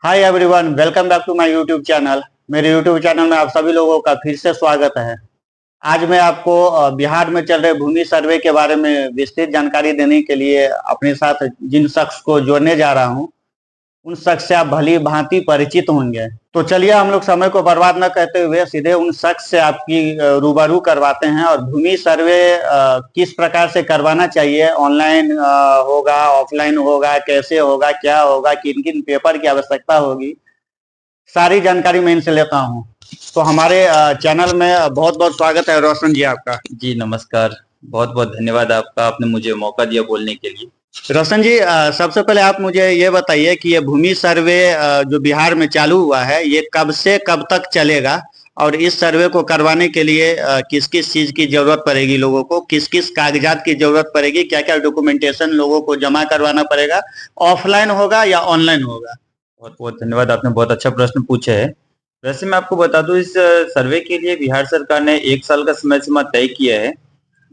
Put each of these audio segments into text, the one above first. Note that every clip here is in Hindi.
Hi everyone, welcome back to my YouTube channel. मेरे यूट्यूब चैनल में आप सभी लोगों का फिर से स्वागत है। आज मैं आपको बिहार में चल रहे भूमि सर्वे के बारे में विस्तृत जानकारी देने के लिए अपने साथ जिन शख्स को जोड़ने जा रहा हूं, उन शख्स से आप भली भांति परिचित होंगे। तो चलिए हम लोग समय को बर्बाद न करते हुए सीधे उन शख्स से आपकी रूबरू करवाते हैं और भूमि सर्वे किस प्रकार से करवाना चाहिए, ऑनलाइन होगा, ऑफलाइन होगा, कैसे होगा, क्या होगा, किन किन पेपर की आवश्यकता होगी, सारी जानकारी मैं इनसे लेता हूँ। तो हमारे चैनल में बहुत बहुत स्वागत है रोशन जी आपका। जी नमस्कार, बहुत बहुत धन्यवाद आपका, आपने मुझे मौका दिया बोलने के लिए। रोशन जी, सबसे पहले आप मुझे ये बताइए कि ये भूमि सर्वे जो बिहार में चालू हुआ है, ये कब से कब तक चलेगा और इस सर्वे को करवाने के लिए किस किस चीज की जरूरत पड़ेगी, लोगों को किस किस कागजात की जरूरत पड़ेगी, क्या क्या डॉक्यूमेंटेशन लोगों को जमा करवाना पड़ेगा, ऑफलाइन होगा या ऑनलाइन होगा? बहुत बहुत धन्यवाद, आपने बहुत अच्छा प्रश्न पूछा है। वैसे मैं आपको बता दूं, इस सर्वे के लिए बिहार सरकार ने 1 साल का समय सीमा तय किया है,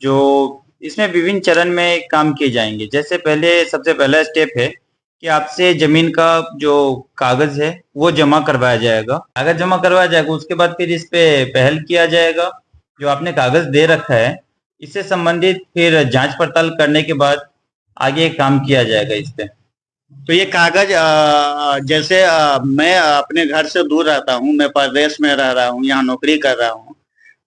जो इसमें विभिन्न चरण में काम किए जाएंगे। जैसे सबसे पहला स्टेप है कि आपसे जमीन का जो कागज है वो जमा करवाया जाएगा। कागज जमा करवाया जाएगा, उसके बाद फिर इस पे पहल किया जाएगा। जो आपने कागज दे रखा है, इससे संबंधित फिर जांच पड़ताल करने के बाद आगे काम किया जाएगा इस पे। तो ये कागज जैसे मैं अपने घर से दूर रहता हूँ, मैं परदेश में रह रहा हूँ, यहाँ नौकरी कर रहा हूँ,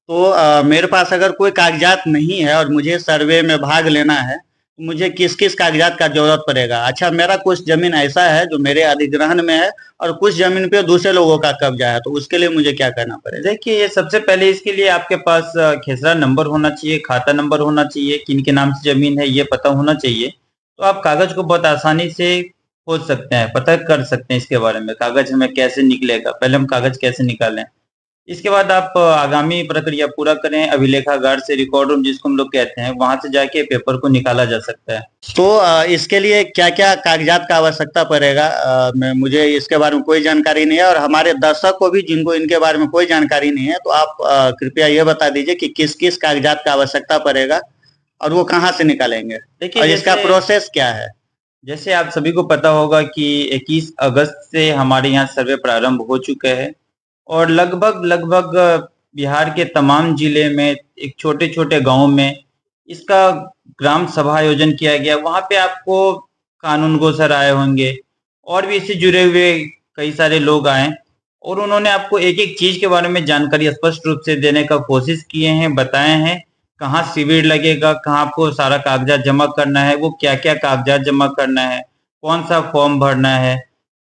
तो मेरे पास अगर कोई कागजात नहीं है और मुझे सर्वे में भाग लेना है, तो मुझे किस किस कागजात का जरूरत पड़ेगा? अच्छा, मेरा कुछ जमीन ऐसा है जो मेरे अधिग्रहण में है और कुछ जमीन पे दूसरे लोगों का कब्जा है, तो उसके लिए मुझे क्या करना पड़ेगा? देखिए, ये सबसे पहले इसके लिए आपके पास खेसरा नंबर होना चाहिए, खाता नंबर होना चाहिए, किन के नाम से जमीन है ये पता होना चाहिए। तो आप कागज को बहुत आसानी से खोज सकते हैं, पता कर सकते हैं इसके बारे में, कागज हमें कैसे निकलेगा। पहले हम कागज कैसे निकालें, इसके बाद आप आगामी प्रक्रिया पूरा करें। अभिलेखागार से रिकॉर्ड रूम जिसको हम लोग कहते हैं, वहां से जाके पेपर को निकाला जा सकता है। तो इसके लिए क्या क्या कागजात का आवश्यकता पड़ेगा? मुझे इसके बारे में कोई जानकारी नहीं है और हमारे दर्शक को भी, जिनको इनके बारे में कोई जानकारी नहीं है, तो आप कृपया ये बता दीजिए कि किस किस कागजात का आवश्यकता पड़ेगा और वो कहाँ से निकालेंगे देखिए, और इसका प्रोसेस क्या है? जैसे आप सभी को पता होगा कि 21 अगस्त से हमारे यहाँ सर्वे प्रारंभ हो चुका है और लगभग लगभग बिहार के तमाम जिले में, एक छोटे छोटे गांव में इसका ग्राम सभा आयोजन किया गया। वहां पे आपको कानूनगो सर आए होंगे और भी इससे जुड़े हुए कई सारे लोग आए और उन्होंने आपको एक एक चीज के बारे में जानकारी स्पष्ट रूप से देने का कोशिश किए हैं, बताए हैं कहाँ शिविर लगेगा, कहाँ आपको सारा कागजात जमा करना है, वो क्या क्या कागजात जमा करना है, कौन सा फॉर्म भरना है,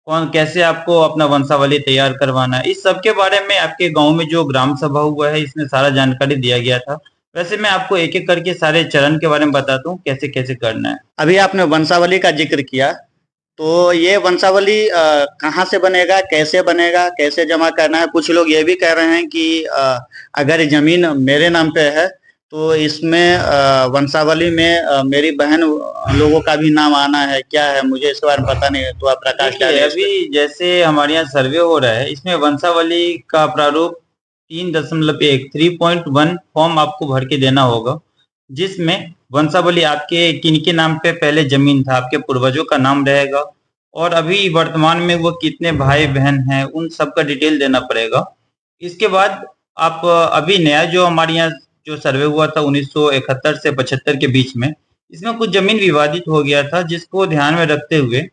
कौन कैसे आपको अपना वंशावली तैयार करवाना है। इस सब के बारे में आपके गांव में जो ग्राम सभा हुआ है, इसमें सारा जानकारी दिया गया था। वैसे मैं आपको एक एक करके सारे चरण के बारे में बताता हूँ कैसे कैसे करना है। अभी आपने वंशावली का जिक्र किया, तो ये वंशावली कहाँ से बनेगा, कैसे बनेगा, कैसे जमा करना है? कुछ लोग ये भी कह रहे हैं कि अगर जमीन मेरे नाम पे है तो इसमें वंशावली में मेरी बहन लोगों का भी नाम आना है, क्या है? मुझे इसके बारे में पता नहीं है, तो आप प्रकाश डालिए। अभी जैसे हमारे यहाँ सर्वे हो रहा है, इसमें वंशावली का प्रारूप 3.1 3.1 फॉर्म आपको भर के देना होगा, जिसमें वंशावली आपके किनके नाम पे पहले जमीन था, आपके पूर्वजों का नाम रहेगा और अभी वर्तमान में वो कितने भाई बहन हैं, उन सब का डिटेल देना पड़ेगा। इसके बाद आप अभी नया जो हमारे यहाँ जो सर्वे हुआ था 1971 से 75 के बीच में, इसमें कुछ जमीन विवादित हो गया था, जिसको ध्यान में रखते हुए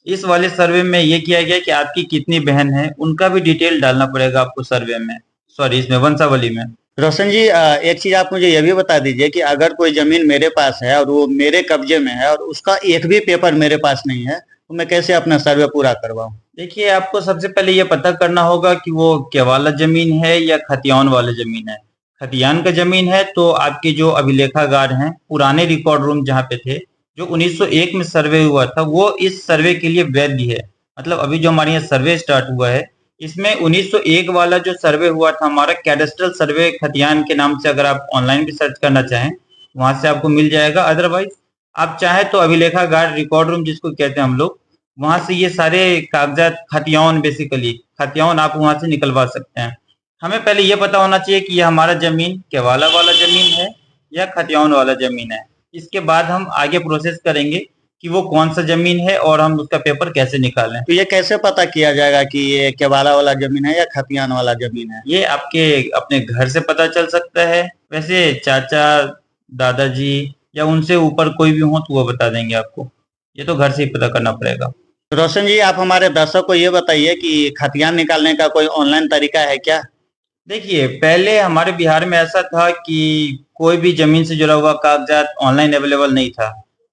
इस वाले सर्वे में ये किया गया कि आपकी कितनी बहन है, उनका भी डिटेल डालना पड़ेगा आपको सर्वे में, सॉरी इसमें वंशावली में। रोशन जी, एक चीज आप मुझे ये भी बता दीजिए कि अगर कोई जमीन मेरे पास है और वो मेरे कब्जे में है और उसका एक भी पेपर मेरे पास नहीं है, तो मैं कैसे अपना सर्वे पूरा करवाऊं? देखिए, आपको सबसे पहले ये पता करना होगा कि वो क्या वाला जमीन है या खतियान वाला जमीन है। खतियान का जमीन है तो आपके जो अभिलेखागार हैं, पुराने रिकॉर्ड रूम जहाँ पे थे, जो 1901 में सर्वे हुआ था, वो इस सर्वे के लिए वैध है। मतलब अभी जो हमारे यहाँ सर्वे स्टार्ट हुआ है, इसमें 1901 वाला जो सर्वे हुआ था हमारा कैडेस्ट्रल सर्वे खतियान के नाम से, अगर आप ऑनलाइन भी सर्च करना चाहें वहां से आपको मिल जाएगा। अदरवाइज आप चाहे तो अभिलेखागार रिकॉर्ड रूम जिसको कहते हैं हम लोग, वहां से ये सारे कागजात, खतियान, बेसिकली खतियान आप वहां से निकलवा सकते हैं। हमें पहले ये पता होना चाहिए कि ये हमारा जमीन केवाला वाला जमीन है या खतियान वाला जमीन है। इसके बाद हम आगे प्रोसेस करेंगे कि वो कौन सा जमीन है और हम उसका पेपर कैसे निकालें। तो ये कैसे पता किया जाएगा कि ये केवाला वाला जमीन है या खतियान वाला जमीन है? ये आपके अपने घर से पता चल सकता है। वैसे चाचा, दादाजी या उनसे ऊपर कोई भी हो तो वो बता देंगे आपको। ये तो घर से ही पता करना पड़ेगा। रोशन जी, आप हमारे दर्शक को ये बताइए कि खतियान निकालने का कोई ऑनलाइन तरीका है क्या? देखिए, पहले हमारे बिहार में ऐसा था कि कोई भी जमीन से जुड़ा हुआ कागजात ऑनलाइन अवेलेबल नहीं था,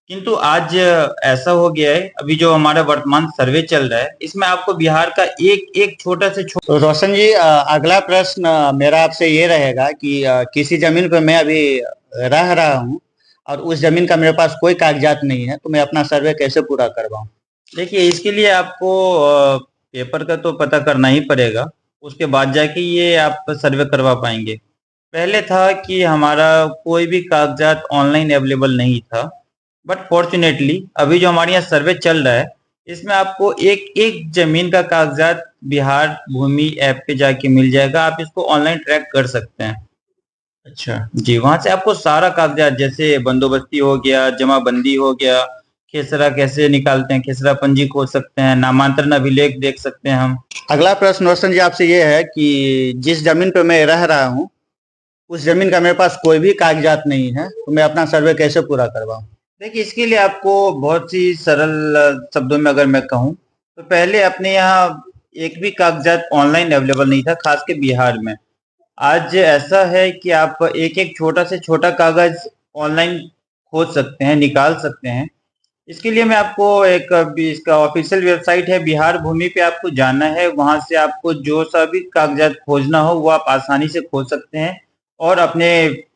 किंतु आज ऐसा हो गया है। अभी जो हमारा वर्तमान सर्वे चल रहा है, इसमें आपको बिहार का एक एक छोटा से तो रोशन जी, अगला प्रश्न मेरा आपसे ये रहेगा कि किसी जमीन पे मैं अभी रह रहा हूँ और उस जमीन का मेरे पास कोई कागजात नहीं है, तो मैं अपना सर्वे कैसे पूरा करवाऊँ? देखिए, इसके लिए आपको पेपर का तो पता करना ही पड़ेगा। उसके बाद जाके ये आप सर्वे करवा पाएंगे। पहले था कि हमारा कोई भी कागजात ऑनलाइन अवेलेबल नहीं था, बट फॉर्चुनेटली अभी जो हमारे यहाँ सर्वे चल रहा है, इसमें आपको एक एक जमीन का कागजात बिहार भूमि ऐप पे जाके मिल जाएगा। आप इसको ऑनलाइन ट्रैक कर सकते हैं। अच्छा। जी, वहां से आपको सारा कागजात जैसे बंदोबस्ती हो गया, जमाबंदी हो गया, खेसरा कैसे निकालते हैं, खेसरा पंजी खोज सकते हैं, नामांतरण अभिलेख देख सकते हैं हम। अगला प्रश्न रोशन जी आपसे ये है कि जिस जमीन पे मैं रह रहा हूँ उस जमीन का मेरे पास कोई भी कागजात नहीं है, तो मैं अपना सर्वे कैसे पूरा करवाऊँ? देखिए, इसके लिए आपको बहुत सी सरल शब्दों में अगर मैं कहूँ, तो पहले अपने यहाँ एक भी कागजात ऑनलाइन अवेलेबल नहीं था, खास के बिहार में। आज ऐसा है कि आप एक एक छोटा से छोटा कागज ऑनलाइन खोज सकते हैं, निकाल सकते हैं। इसके लिए मैं आपको एक अभी इसका ऑफिशियल वेबसाइट है बिहार भूमि पे आपको जाना है। वहां से आपको जो सा भी कागजात खोजना हो वो आप आसानी से खोज सकते हैं, और अपने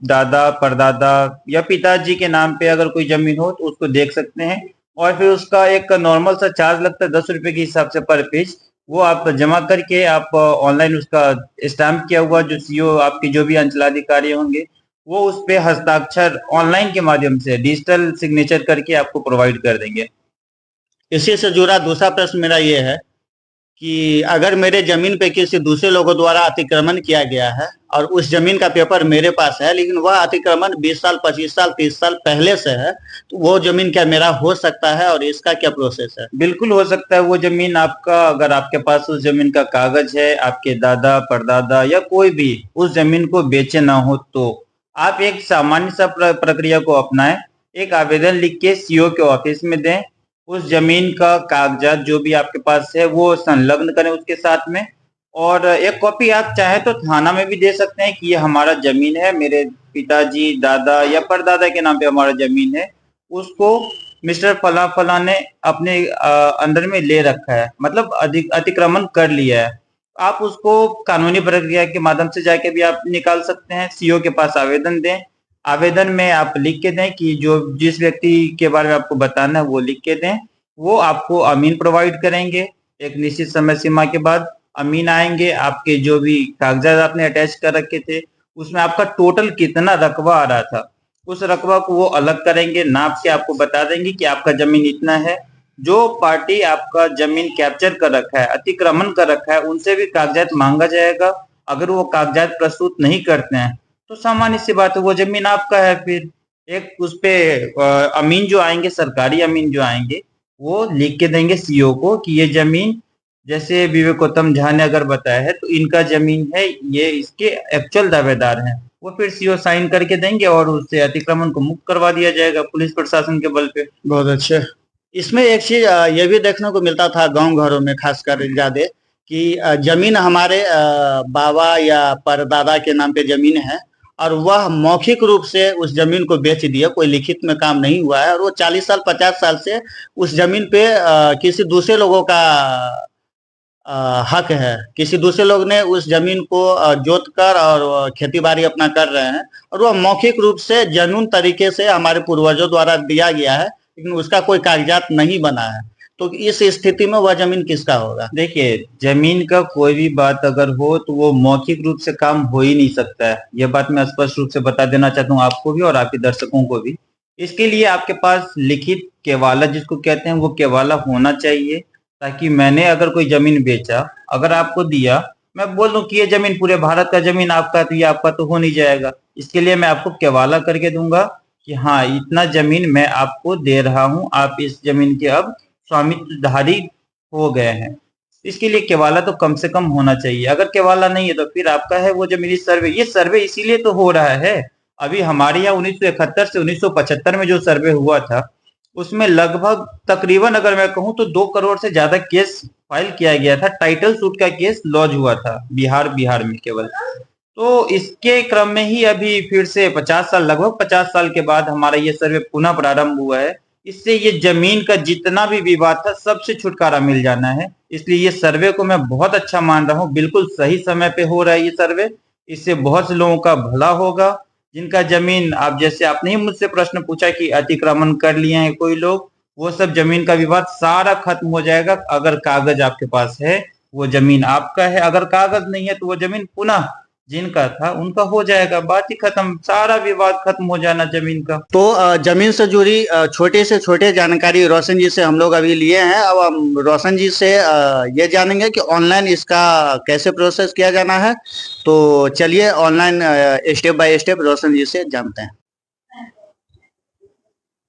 दादा, परदादा या पिताजी के नाम पे अगर कोई जमीन हो तो उसको देख सकते हैं। और फिर उसका एक नॉर्मल सा चार्ज लगता है 10 रुपए के हिसाब से पर पेज। वो आप जमा करके आप ऑनलाइन उसका स्टैम्प किया हुआ जो सीओ आपके जो भी अंचलाधिकारी होंगे वो उस पे हस्ताक्षर ऑनलाइन के माध्यम से डिजिटल सिग्नेचर करके आपको प्रोवाइड कर देंगे। इसी से जुड़ा दूसरा प्रश्न मेरा ये है कि अगर मेरे जमीन पे किसी दूसरे लोगों द्वारा अतिक्रमण किया गया है और उस जमीन का पेपर मेरे पास है, लेकिन वह अतिक्रमण 20 साल, 25 साल, 30 साल पहले से है, तो वो जमीन क्या मेरा हो सकता है और इसका क्या प्रोसेस है? बिल्कुल हो सकता है वो जमीन आपका। अगर आपके पास उस जमीन का कागज है, आपके दादा, परदादा या कोई भी उस जमीन को बेचे ना हो, तो आप एक सामान्य सा प्रक्रिया को अपनाएं। एक आवेदन लिख के सीओ के ऑफिस में दें। उस जमीन का कागजात जो भी आपके पास है वो संलग्न करें उसके साथ में। और एक कॉपी आप चाहे तो थाना में भी दे सकते हैं कि ये हमारा जमीन है, मेरे पिताजी, दादा या परदादा के नाम पे हमारा जमीन है। उसको मिस्टर फला फला ने अपने अंदर में ले रखा है, मतलब अतिक्रमण कर लिया है। आप उसको कानूनी प्रक्रिया के माध्यम से जाके भी आप निकाल सकते हैं। सीओ के पास आवेदन दें। आवेदन में आप लिख के दें कि जो जिस व्यक्ति के बारे में आपको बताना है वो लिख के दें। वो आपको अमीन प्रोवाइड करेंगे। एक निश्चित समय सीमा के बाद अमीन आएंगे। आपके जो भी कागजात आपने अटैच कर रखे थे उसमें आपका टोटल कितना रकबा आ रहा था, उस रकबा को वो अलग करेंगे, नाप के आपको बता देंगे कि आपका जमीन इतना है। जो पार्टी आपका जमीन कैप्चर कर रखा है, अतिक्रमण कर रखा है, उनसे भी कागजात मांगा जाएगा। अगर वो कागजात प्रस्तुत नहीं करते हैं तो सामान्य सी बात है वो जमीन आपका है। फिर एक उस पे अमीन जो आएंगे, सरकारी अमीन जो आएंगे, वो लिख के देंगे सीओ को कि ये जमीन, जैसे विवेकोत्तम झा ने अगर बताया है, तो इनका जमीन है, ये इसके एक्चुअल दावेदार हैं। वो फिर सीओ साइन करके देंगे और उससे अतिक्रमण को मुक्त करवा दिया जाएगा पुलिस प्रशासन के बल पे। बहुत अच्छे। इसमें एक चीज ये भी देखने को मिलता था गांव घरों में खासकर ज्यादा कि जमीन हमारे बाबा या परदादा के नाम पे जमीन है और वह मौखिक रूप से उस जमीन को बेच दिया, कोई लिखित में काम नहीं हुआ है, और वो 40 साल 50 साल से उस जमीन पे किसी दूसरे लोगों का हक है। किसी दूसरे लोग ने उस जमीन को जोत कर और खेती बाड़ी अपना कर रहे हैं, और वह मौखिक रूप से जनून तरीके से हमारे पूर्वजों द्वारा दिया गया है, लेकिन उसका कोई कागजात नहीं बना है। तो इस स्थिति में वह जमीन किसका होगा? देखिए, जमीन का कोई भी बात अगर हो तो वो मौखिक रूप से काम हो ही नहीं सकता है। यह बात मैं स्पष्ट रूप से बता देना चाहता हूँ आपको भी और आपके दर्शकों को भी। इसके लिए आपके पास लिखित केवाला जिसको कहते हैं वो केवाला होना चाहिए, ताकि मैंने अगर कोई जमीन बेचा, अगर आपको दिया, मैं बोल दूं कि ये जमीन पूरे भारत का जमीन आपका, तो ये आपका तो हो नहीं जाएगा। इसके लिए मैं आपको केवाला करके दूंगा। कि हाँ इतना जमीन मैं आपको दे रहा हूँ, आप इस जमीन के अब स्वामित्वधारी हो गए हैं। इसके लिए केवाला तो कम से कम होना चाहिए। अगर केवाला नहीं है तो फिर आपका है वो जमीनी सर्वे। ये सर्वे इसीलिए तो हो रहा है। अभी हमारे यहाँ 1971 से 1975 में जो सर्वे हुआ था उसमें लगभग तकरीबन अगर मैं कहूँ तो 2 करोड़ से ज्यादा केस फाइल किया गया था। टाइटल सूट का केस लॉन्च हुआ था बिहार में केवल। तो इसके क्रम में ही अभी फिर से 50 साल, लगभग 50 साल के बाद हमारा ये सर्वे पुनः प्रारंभ हुआ है। इससे ये जमीन का जितना भी विवाद था सबसे छुटकारा मिल जाना है। इसलिए ये सर्वे को मैं बहुत अच्छा मान रहा हूँ। बिल्कुल सही समय पे हो रहा है ये सर्वे। इससे बहुत से लोगों का भला होगा जिनका जमीन, आप जैसे आपने ही मुझसे प्रश्न पूछा कि अतिक्रमण कर लिए हैं कोई लोग, वो सब जमीन का विवाद सारा खत्म हो जाएगा। अगर कागज आपके पास है वो जमीन आपका है, अगर कागज नहीं है तो वो जमीन पुनः जिनका था उनका हो जाएगा। बात ही खत्म, सारा विवाद खत्म हो जाना जमीन का। तो जमीन से जुड़ी छोटे से छोटे जानकारी रोशन जी से हम लोग अभी लिए हैं। अब हम रोशन जी से ये जानेंगे कि ऑनलाइन इसका कैसे प्रोसेस किया जाना है। तो चलिए ऑनलाइन स्टेप बाय स्टेप रोशन जी से जानते हैं।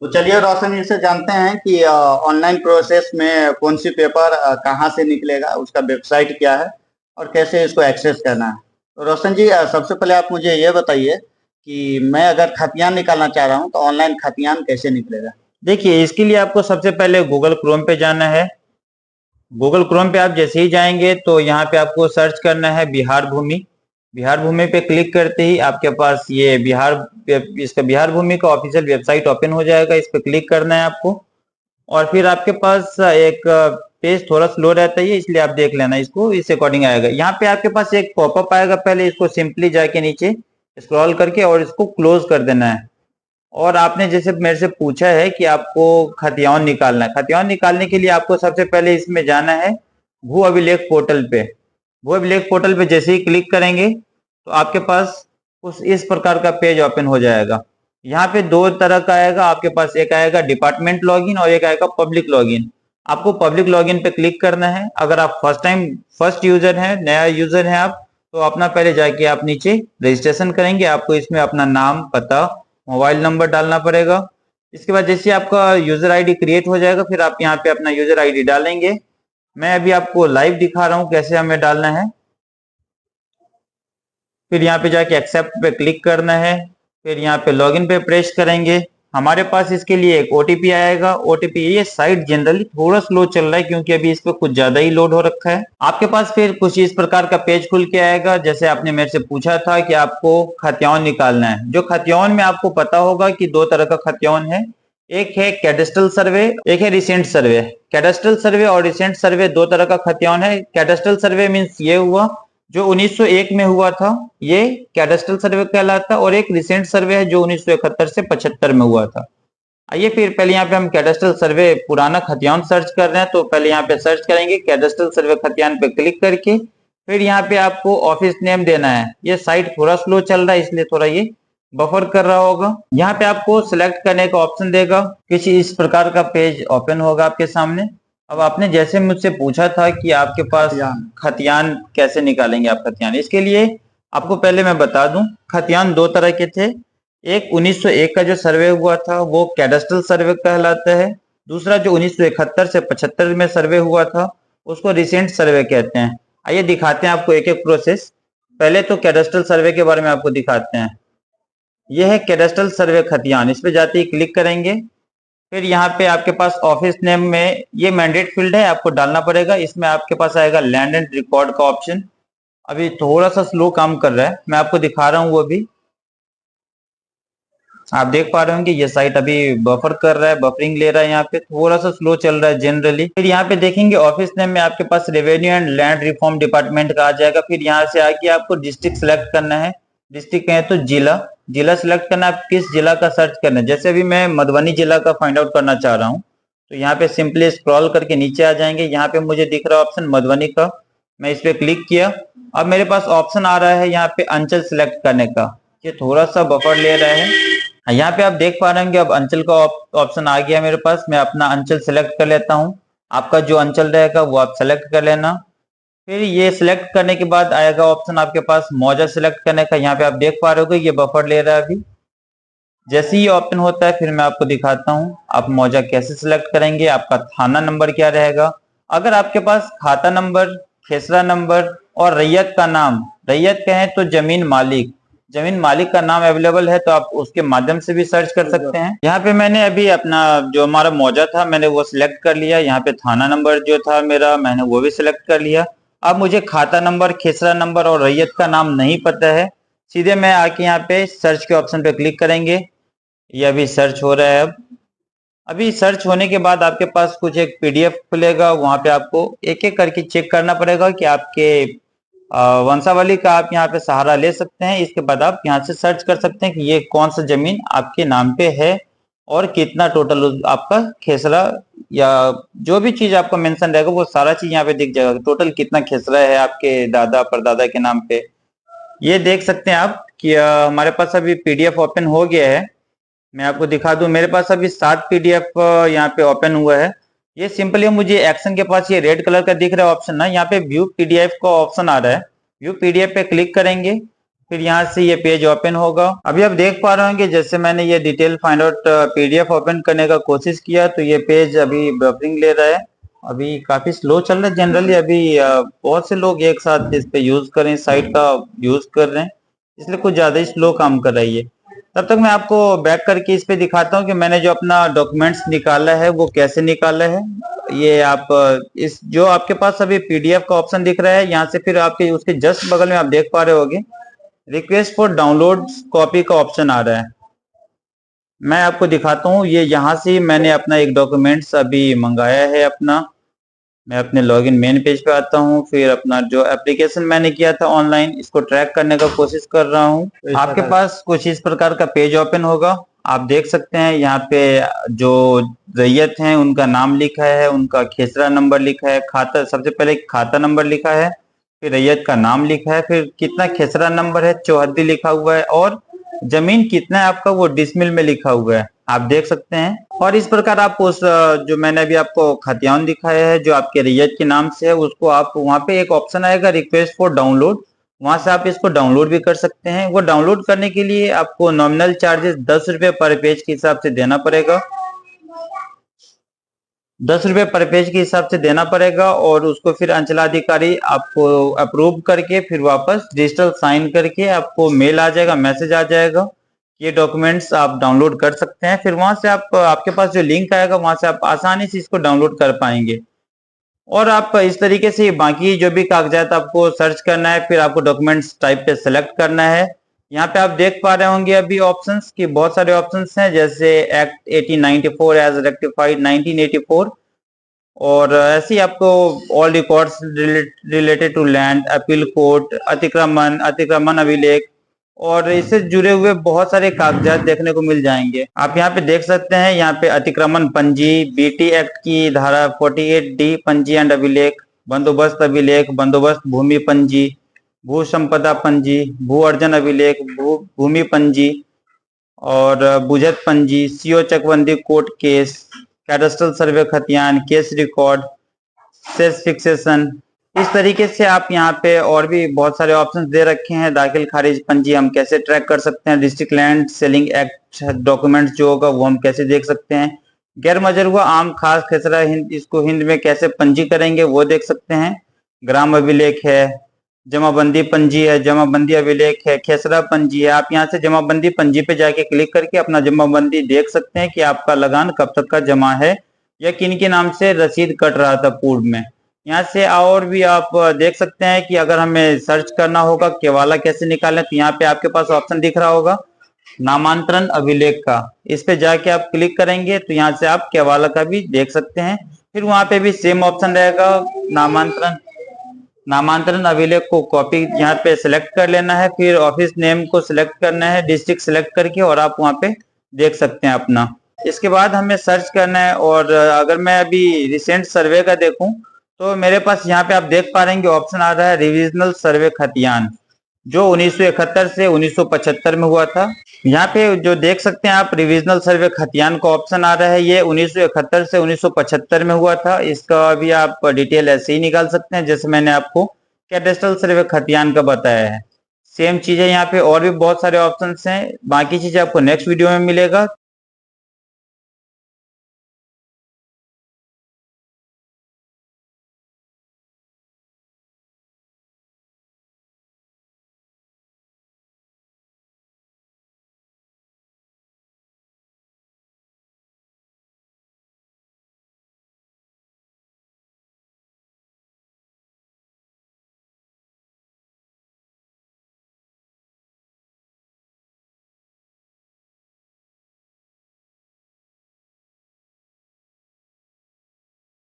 तो चलिए रोशन जी से जानते हैं कि ऑनलाइन प्रोसेस में कौन सी पेपर कहाँ से निकलेगा, उसका वेबसाइट क्या है और कैसे इसको एक्सेस करना है। तो रोशन जी सबसे पहले आप मुझे ये बताइए कि मैं अगर खतियान निकालना चाह रहा हूँ तो ऑनलाइन खतियान कैसे निकलेगा। देखिए इसके लिए आपको सबसे पहले गूगल क्रोम पे जाना है। गूगल क्रोम पे आप जैसे ही जाएंगे तो यहाँ पे आपको सर्च करना है बिहार भूमि। बिहार भूमि पे क्लिक करते ही आपके पास ये इसका बिहार भूमि का ऑफिशियल वेबसाइट ओपन हो जाएगा। इस पे क्लिक करना है आपको और फिर आपके पास एक पेज थोड़ा स्लो रहता है इसलिए आप देख लेना इसको, इस अकॉर्डिंग आएगा। यहाँ पे आपके पास एक पॉपअप आएगा, पहले इसको सिंपली जाके नीचे स्क्रॉल करके और इसको क्लोज कर देना है। और आपने जैसे मेरे से पूछा है कि आपको खतियान निकालना है। खतियान निकालने के लिए आपको सबसे पहले इसमें जाना है भू अभिलेख पोर्टल पे। भू अभिलेख पोर्टल पे जैसे ही क्लिक करेंगे तो आपके पास कुछ इस प्रकार का पेज ओपन हो जाएगा। यहाँ पे दो तरह का आएगा आपके पास, एक आएगा डिपार्टमेंट लॉगिन और एक आएगा पब्लिक लॉगिन। आपको पब्लिक लॉगिन पे क्लिक करना है। अगर आप फर्स्ट यूजर हैं, नया यूजर हैं आप, तो अपना पहले जाके आप नीचे रजिस्ट्रेशन करेंगे। आपको इसमें अपना नाम, पता, मोबाइल नंबर डालना पड़ेगा। इसके बाद जैसे आपका यूजर आईडी क्रिएट हो जाएगा फिर आप यहाँ पे अपना यूजर आईडी डालेंगे। मैं अभी आपको लाइव दिखा रहा हूँ कैसे हमें डालना है। फिर यहाँ पे जाके एक्सेप्ट पे क्लिक करना है। फिर यहाँ पे लॉगिन पे प्रेस करेंगे। हमारे पास इसके लिए एक ओटीपी आएगा। ओटीपी, ये साइट जनरली थोड़ा स्लो चल रहा है क्योंकि अभी इस पे कुछ ज्यादा ही लोड हो रखा है। आपके पास फिर कुछ इस प्रकार का पेज खुल के आएगा। जैसे आपने मेरे से पूछा था कि आपको खतियान निकालना है। जो खतियान में आपको पता होगा कि दो तरह का खतियान है, एक है कैडेस्ट्रल सर्वे, एक है रिसेंट सर्वे। कैडेस्ट्रल सर्वे और रिसेंट सर्वे दो तरह का खतियान है। कैडेस्ट्रल सर्वे मीन्स ये हुआ जो 1901 में हुआ था, ये कैडेस्ट्रल सर्वे कहलाता है। और एक रिसेंट सर्वे है जो 1971 से 75 में हुआ था। आइए फिर पहले यहाँ पे हम कैडेस्ट्रल सर्वे पुराना खतियान सर्च कर रहे हैं, तो पहले यहाँ पे सर्च करेंगे कैडेस्ट्रल सर्वे खतियान पे क्लिक करके। फिर यहाँ पे आपको ऑफिस नेम देना है। ये साइट थोड़ा स्लो चल रहा है इसलिए थोड़ा ये बफर कर रहा होगा। यहाँ पे आपको सिलेक्ट करने का ऑप्शन देगा। किसी इस प्रकार का पेज ओपन होगा आपके सामने। अब आपने जैसे मुझसे पूछा था कि आपके पास खतियान कैसे निकालेंगे आप खतियान, इसके लिए आपको पहले मैं बता दूं खतियान दो तरह के थे। एक 1901 का जो सर्वे हुआ था वो कैडेस्ट्रल सर्वे कहलाता है। दूसरा जो 1971 से 75 में सर्वे हुआ था उसको रिसेंट सर्वे कहते हैं। आइए दिखाते हैं आपको एक एक प्रोसेस। पहले तो कैडेस्ट्रल सर्वे के बारे में आपको दिखाते हैं। यह है कैडेस्ट्रल सर्वे खतियान। इस पे जाते ही क्लिक करेंगे। फिर यहाँ पे आपके पास ऑफिस नेम में ये मैंडेट फील्ड है, आपको डालना पड़ेगा। इसमें आपके पास आएगा लैंड एंड रिकॉर्ड का ऑप्शन। अभी थोड़ा सा स्लो काम कर रहा है, मैं आपको दिखा रहा हूँ वो भी। आप देख पा रहे होंगे ये साइट अभी बफर कर रहा है, बफरिंग ले रहा है, यहाँ पे थोड़ा सा स्लो चल रहा है जनरली। फिर यहाँ पे देखेंगे ऑफिस नेम में आपके पास revenue and land reform department का आ जाएगा। फिर यहाँ से आके आपको डिस्ट्रिक्ट सेलेक्ट करना है। डिस्ट्रिक्ट कहें तो जिला सेलेक्ट करना है। आप किस जिला का सर्च करना है, जैसे अभी मैं मधुबनी जिला का फाइंड आउट करना चाह रहा हूँ तो यहाँ पे सिंपली स्क्रॉल करके नीचे आ जाएंगे। यहाँ पे मुझे दिख रहा है ऑप्शन मधुबनी का, मैं इस पे क्लिक किया। अब मेरे पास ऑप्शन आ रहा है यहाँ पे अंचल सिलेक्ट करने का। ये थोड़ा सा बफर ले रहा है। यहाँ पे आप देख पा रहे होंगे अब अंचल का ऑप्शन आ गया मेरे पास। मैं अपना अंचल सेलेक्ट कर लेता हूँ। आपका जो अंचल रहेगा वो आप सेलेक्ट कर लेना। फिर ये सिलेक्ट करने के बाद आएगा ऑप्शन आपके पास मौजा सिलेक्ट करने का। यहाँ पे आप देख पा रहे हो ये बफर ले रहा है अभी। जैसे ही ओपन होता है फिर मैं आपको दिखाता हूँ आप मौजा कैसे सिलेक्ट करेंगे, आपका थाना नंबर क्या रहेगा। अगर आपके पास खाता नंबर, खेसरा नंबर और रैयत का नाम, रैयत कहें तो जमीन मालिक का नाम अवेलेबल है तो आप उसके माध्यम से भी सर्च कर सकते हैं। यहाँ पे मैंने अभी अपना जो हमारा मौजा था मैंने वो सिलेक्ट कर लिया। यहाँ पे थाना नंबर जो था मेरा मैंने वो भी सिलेक्ट कर लिया। अब मुझे खाता नंबर, खेसरा नंबर और रैयत का नाम नहीं पता है। सीधे मैं आके यहाँ पे सर्च के ऑप्शन पे क्लिक करेंगे। ये अभी सर्च हो रहा है। अब अभी सर्च होने के बाद आपके पास कुछ एक पीडीएफ खुलेगा, वहां पे आपको एक एक करके चेक करना पड़ेगा कि आपके वंशावली का आप यहाँ पे सहारा ले सकते हैं। इसके बाद आप यहाँ से सर्च कर सकते हैं कि ये कौन सा जमीन आपके नाम पे है और कितना टोटल आपका खेसरा या जो भी चीज आपका मेंशन रहेगा वो सारा चीज यहाँ पे दिख जाएगा। टोटल कितना खेसरा है आपके दादा परदादा के नाम पे, ये देख सकते हैं आप कि हमारे पास अभी पीडीएफ ओपन हो गया है। मैं आपको दिखा दूं, मेरे पास अभी 7 पीडीएफ यहाँ पे ओपन हुआ है। ये सिंपली मुझे एक्शन के पास ये रेड कलर का दिख रहा है ऑप्शन ना, यहाँ पे व्यू पीडीएफ का ऑप्शन आ रहा है। व्यू पीडीएफ पे क्लिक करेंगे, फिर यहाँ से ये पेज ओपन होगा। अभी आप देख पा रहे होंगे जैसे मैंने ये detail find out PDF open करने का कोशिश किया तो ये पेज अभी बफरिंग ले रहा है। अभी काफी स्लो चल रहा है। जनरली अभी बहुत से लोग एक साथ इस पे यूज कर रहे हैं, साइट का यूज कर रहे हैं, इसलिए कुछ ज्यादा ही स्लो काम कर रही है। तब तक मैं आपको बैक करके इस पे दिखाता हूँ कि मैंने जो अपना डॉक्यूमेंट्स निकाला है वो कैसे निकाला है। ये आप इस जो आपके पास अभी पीडीएफ का ऑप्शन दिख रहा है यहाँ से फिर आपके उसके जस्ट बगल में आप देख पा रहे होगे रिक्वेस्ट फॉर डाउनलोड कॉपी का ऑप्शन आ रहा है। मैं आपको दिखाता हूँ, ये यहाँ से मैंने अपना एक डॉक्यूमेंट्स अभी मंगाया है अपना। मैं अपने लॉगिन मेन पेज पे आता हूँ, फिर अपना जो एप्लीकेशन मैंने किया था ऑनलाइन इसको ट्रैक करने का कोशिश कर रहा हूँ। आपके पास कुछ इस प्रकार का पेज ओपन होगा। आप देख सकते हैं यहाँ पे जो रैयत हैं उनका नाम लिखा है, उनका खेसरा नंबर लिखा है, खाता सबसे पहले खाता नंबर लिखा है, फिर रैयत का नाम लिखा है, फिर कितना खेसरा नंबर है चौहद्दी लिखा हुआ है और जमीन कितना है आपका वो डिसमिल में लिखा हुआ है, आप देख सकते हैं। और इस प्रकार आप उस जो मैंने अभी आपको खतियान दिखाया है जो आपके रैयत के नाम से है उसको आप वहां पे एक ऑप्शन आएगा रिक्वेस्ट फॉर डाउनलोड, वहां से आप इसको डाउनलोड भी कर सकते हैं। वो डाउनलोड करने के लिए आपको नॉमिनल चार्जेस 10 रुपए पर पेज के हिसाब से देना पड़ेगा। 10 रुपए पर पेज के हिसाब से देना पड़ेगा और उसको फिर अंचलाधिकारी आपको अप्रूव करके फिर वापस डिजिटल साइन करके आपको मेल आ जाएगा, मैसेज आ जाएगा, ये डॉक्यूमेंट्स आप डाउनलोड कर सकते हैं। फिर वहां से आप आपके पास जो लिंक आएगा वहां से आप आसानी से इसको डाउनलोड कर पाएंगे। और आप इस तरीके से बाकी जो भी कागजात आपको सर्च करना है फिर आपको डॉक्यूमेंट्स टाइप पे सेलेक्ट करना है। यहाँ पे आप देख पा रहे होंगे अभी ऑप्शंस की बहुत सारे ऑप्शंस हैं जैसे एक्ट 1894 एज रेक्टिफाइड 1984 और ऐसे ही आपको all records related to land, appeal court, अतिक्रमण अभिलेख और इससे जुड़े हुए बहुत सारे कागजात देखने को मिल जाएंगे। आप यहाँ पे देख सकते हैं, यहाँ पे अतिक्रमण पंजी, बीटी एक्ट की धारा 48D पंजी एंड अभिलेख, बंदोबस्त अभिलेख, बंदोबस्त भूमि पंजी, भू संपदा पंजी, भू अर्जन अभिलेख, भूमि पंजी और बुझत पंजी, सीओ चकबंदी कोर्ट केस, कैडस्ट्रल सर्वे खतियान, केस रिकॉर्ड, सेस फिक्सेशन। इस तरीके से आप यहाँ पे और भी बहुत सारे ऑप्शंस दे रखे हैं। दाखिल खारिज पंजी हम कैसे ट्रैक कर सकते हैं, district land selling act documents जो होगा वो हम कैसे देख सकते हैं, गैर मजरूआ आम खास खेसरा हिंद इसको हिंद में कैसे पंजी करेंगे वो देख सकते हैं, ग्राम अभिलेख है, जमाबंदी पंजी है, जमाबंदी अभिलेख है, खेसरा पंजी है। आप यहाँ से जमाबंदी पंजी पे जाके क्लिक करके अपना जमाबंदी देख सकते हैं कि आपका लगान कब तक का जमा है या किन के नाम से रसीद कट रहा था पूर्व में। यहाँ से और भी आप देख सकते हैं कि अगर हमें सर्च करना होगा केवाला कैसे निकालें तो यहाँ पे आपके पास ऑप्शन दिख रहा होगा नामांतरण अभिलेख का, इस पे जाके आप क्लिक करेंगे तो यहाँ से आप केवाला का भी देख सकते हैं। फिर वहां पे भी सेम ऑप्शन रहेगा नामांतरण अभिलेख को कॉपी यहाँ पे सिलेक्ट कर लेना है, फिर ऑफिस नेम को सिलेक्ट करना है, डिस्ट्रिक्ट सिलेक्ट करके और आप वहाँ पे देख सकते हैं अपना। इसके बाद हमें सर्च करना है और अगर मैं अभी रिसेंट सर्वे का देखूं तो मेरे पास यहाँ पे आप देख पा रहे हैं ऑप्शन आ रहा है रिविजनल सर्वे खतियान जो 1971 से 1975 में हुआ था। यहाँ पे जो देख सकते हैं आप रिविजनल सर्वे खतियान का ऑप्शन आ रहा है, ये 1971 से 1975 में हुआ था। इसका भी आप डिटेल ऐसे ही निकाल सकते हैं जैसे मैंने आपको कैडेस्ट्रल सर्वे खतियान का बताया है। सेम चीज है यहाँ पे, और भी बहुत सारे ऑप्शंस हैं। बाकी चीजें आपको नेक्स्ट वीडियो में मिलेगा।